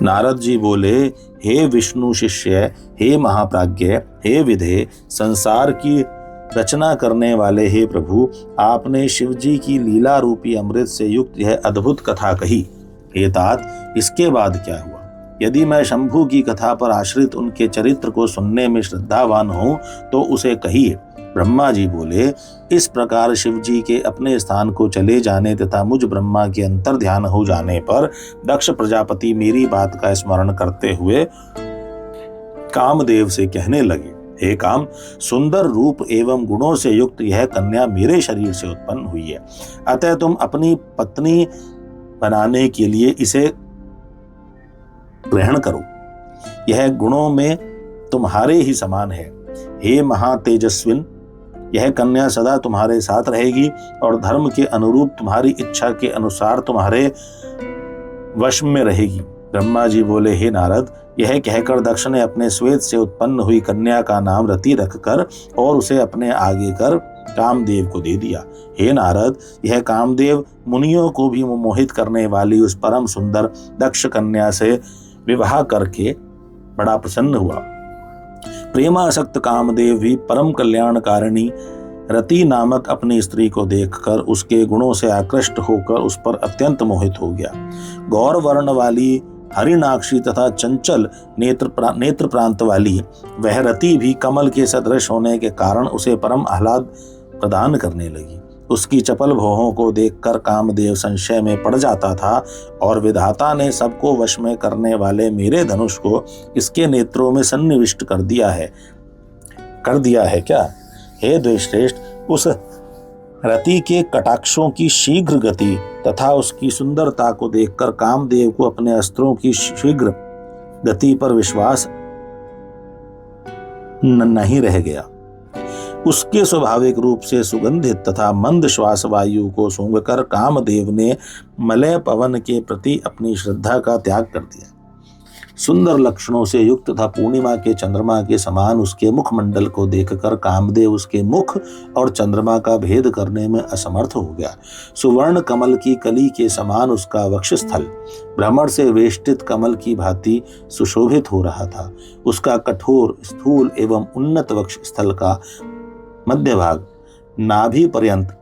नारद जी बोले, हे विष्णु शिष्य, हे महाप्राज्ञ, हे विधे, संसार की रचना करने वाले हे प्रभु, आपने शिव जी की लीला रूपी अमृत से युक्त यह अद्भुत कथा कही। हे तात, इसके बाद क्या हुआ? यदि मैं शंभु की कथा पर आश्रित उनके चरित्र को सुनने में श्रद्धावान हूं तो उसे कहिए। ब्रह्मा जी बोले, इस प्रकार शिव जी के अपने स्थान को चले जाने तथा मुझ ब्रह्मा के अंतर ध्यान हो जाने पर दक्ष प्रजापति मेरी बात का स्मरण करते हुए कामदेव से कहने लगे, हे काम, सुंदर रूप एवं गुणों से युक्त यह कन्या मेरे शरीर से उत्पन्न हुई है, अतः तुम अपनी पत्नी बनाने के लिए इसे ग्रहण करो। यह गुणों में तुम्हारे ही समान है। हे महातेजस्विन, यह कन्या सदा तुम्हारे साथ रहेगी और धर्म के अनुरूप तुम्हारी इच्छा के अनुसार तुम्हारे वश में रहेगी। ब्रह्मा जी बोले, हे नारद, यह कहकर दक्ष ने अपने श्वेत से उत्पन्न हुई कन्या का नाम रति रखकर और उसे अपने आगे कर कामदेव को दे दिया। हे नारद, यह कामदेव मुनियों को भी मोहित करने वाली उस परम सुंदर दक्ष कन्या से विवाह करके बड़ा प्रसन्न हुआ। प्रेमासक्त कामदेव भी परम कल्याणकारिणी रति नामक अपनी स्त्री को देखकर उसके गुणों से आकृष्ट होकर उस पर अत्यंत मोहित हो गया। गौर वर्ण वाली, हरिणाक्षी तथा चंचल नेत्र प्रांत वाली वह रति भी कमल के सदृश होने के कारण उसे परम आह्लाद प्रदान करने लगी। उसकी चपल भौहों को देखकर कामदेव संशय में पड़ जाता था और विधाता ने सबको वश में करने वाले मेरे धनुष को इसके नेत्रों में सन्निविष्ट कर दिया है क्या? हे द्विश्रेष्ठ, उस रति के कटाक्षों की शीघ्र गति तथा उसकी सुंदरता को देखकर कामदेव को अपने अस्त्रों की शीघ्र गति पर विश्वास नहीं रह गया। उसके स्वाभाविक रूप से सुगंधित तथा मंद श्वास वायु को सूंघकर कामदेव ने मलय पवन के प्रति अपनी श्रद्धा का त्याग कर दिया। सुंदर लक्षणों से युक्त तथा पूर्णिमा के चंद्रमा के समान उसके मुखमंडल को देखकर कामदेव उसके मुख और चंद्रमा का भेद करने में असमर्थ हो गया। सुवर्ण कमल की कली के समान उसका वक्षस्थल भ्रमर से वेष्टित कमल की भांति सुशोभित हो रहा था। उसका कठोर, स्थूल एवं उन्नत वक्षस्थल का मध्य भाग नाभि पर्यंत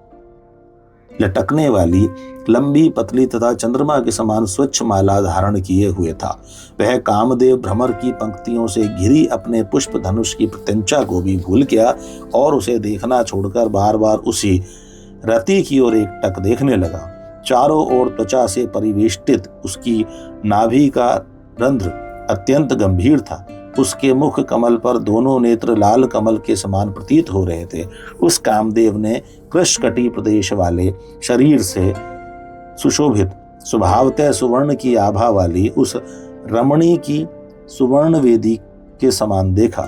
लटकने वाली लंबी, पतली तथा चंद्रमा के समान स्वच्छ माला धारण किए हुए था। वह कामदेव भ्रमर की पंक्तियों से घिरी अपने पुष्प धनुष की प्रत्यंचा को भी भूल गया और उसे देखना छोड़कर बार बार उसी रति की ओर एकटक देखने लगा। चारों ओर त्वचा से परिवेष्टित उसकी नाभि का रंध्र अत्यंत गंभीर था। उसके मुख कमल पर दोनों नेत्र लाल कमल के समान प्रतीत हो रहे थे। उस कामदेव ने कृष्णकटी प्रदेश वाले शरीर से सुशोभित, स्वभावतः सुवर्ण की आभा वाली उस रमणी की सुवर्ण वेदी के समान देखा।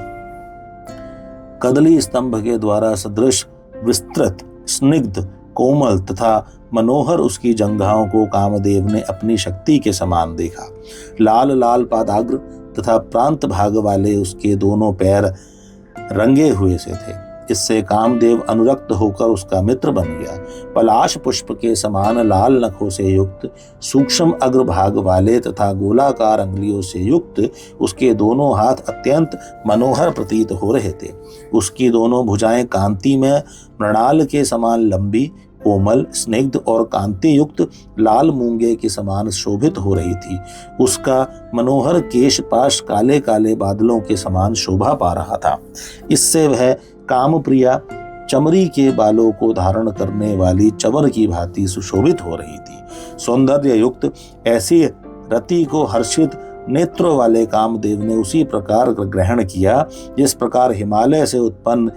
कदली स्तंभ के द्वारा सदृश विस्तृत, स्निग्ध, कोमल तथा मनोहर उसकी जंघाओं को कामदेव ने अपनी शक्ति के समान देखा। लाल लाल पादाग्र तथा प्रांत भाग वाले उसके दोनों पैर रंगे हुए से थे। इससे कामदेव अनुरक्त होकर उसका मित्र बन गया। पलाश पुष्प के समान लाल नखों से युक्त, सूक्ष्म अग्रभाग वाले तथा गोलाकार अंगुलियों से युक्त उसके दोनों हाथ अत्यंत मनोहर प्रतीत हो रहे थे। उसकी दोनों भुजाएं कांति में मृणाल के समान लंबी, कोमल, स्निग्ध और कांति युक्त लाल मूंगे के समान शोभित हो रही थी। उसका मनोहर केश पाश काले काले बादलों के समान शोभा पा रहा था। इससे वह कामप्रिया चमड़ी के बालों को धारण करने वाली चवर की भांति सुशोभित हो रही थी। सौंदर्य युक्त ऐसी रति को हर्षित नेत्रों वाले कामदेव ने उसी प्रकार ग्रहण किया जिस प्रकार हिमालय से उत्पन्न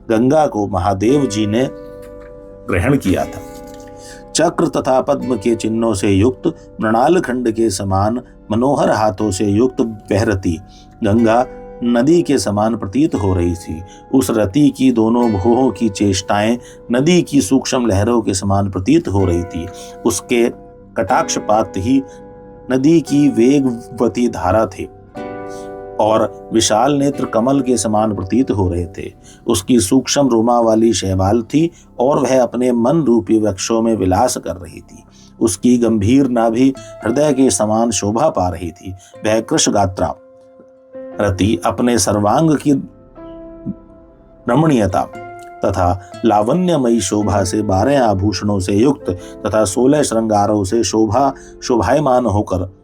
गंगा को महादेव जी ने ग्रहण किया था। चक्र तथा पद्म के चिन्हों से युक्त, मृणाल खंड के समान मनोहर हाथों से युक्त वह रति गंगा नदी के समान प्रतीत हो रही थी। उस रति की दोनों भुवों की चेष्टाएं नदी की सूक्ष्म लहरों के समान प्रतीत हो रही थी। उसके कटाक्षपात ही नदी की वेगवती धारा थे। और विशाल नेत्र कमल के समान प्रतीत हो रहे थे। उसकी सूक्ष्म रोमा वाली शैवाल थी और वह अपने मन रूपी वृक्षों में विलास कर रही थी। उसकी गंभीर नाभि हृदय के समान शोभा पा रही थी। वह कृशगात्रा रति अपने सर्वांग की रमणीयता तथा लावण्यमयी शोभा से 12 आभूषणों से युक्त तथा 16 श्रृंगारों से शोभायमान होकर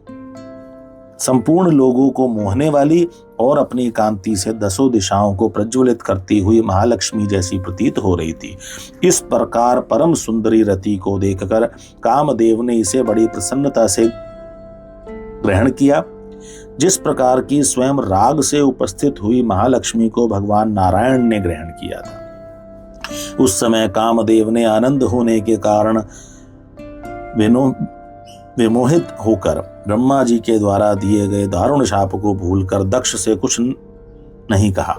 संपूर्ण लोगों को मोहने वाली और अपनी कांति से 10 दिशाओं को प्रज्वलित करती हुई महालक्ष्मी जैसी प्रतीत हो रही थी। इस प्रकार परम सुंदरी रति को देखकर कामदेव ने इसे बड़ी प्रसन्नता से ग्रहण किया, जिस प्रकार की स्वयं राग से उपस्थित हुई महालक्ष्मी को भगवान नारायण ने ग्रहण किया था। उस समय कामदेव ने आनंद होने के कारण विमोहित होकर ब्रह्मा जी के द्वारा दिए गए दारुण शाप को भूलकर दक्ष से कुछ नहीं कहा।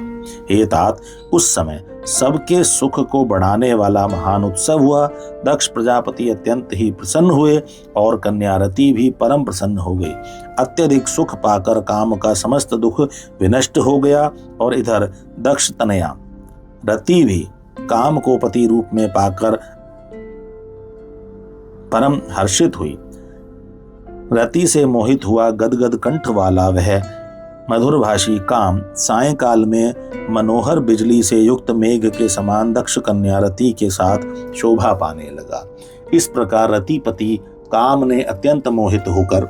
हे तात, उस समय सबके सुख को बढ़ाने वाला महान उत्सव हुआ। दक्ष प्रजापति अत्यंत ही प्रसन्न हुए और कन्या रति भी परम प्रसन्न हो गई। अत्यधिक सुख पाकर काम का समस्त दुख विनष्ट हो गया और इधर दक्ष तनया रति भी काम को पति रूप में पाकर परम हर्षित हुई। रति से मोहित हुआ गदगद कंठ वाला वह मधुरभाषी काम सायंकाल में मनोहर बिजली से युक्त मेघ के समान दक्ष कन्या रति के साथ शोभा पाने लगा। इस प्रकार रतिपति काम ने अत्यंत मोहित होकर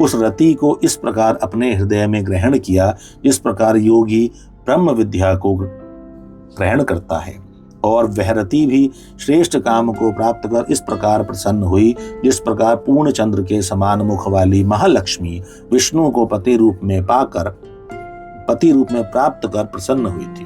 उस रति को इस प्रकार अपने हृदय में ग्रहण किया, जिस प्रकार योगी ब्रह्म विद्या को ग्रहण करता है। और वह रति भी श्रेष्ठ काम को प्राप्त कर इस प्रकार प्रसन्न हुई, जिस प्रकार पूर्ण चंद्र के समान मुख वाली महालक्ष्मी विष्णु को पति रूप में प्राप्त कर प्रसन्न हुई थी।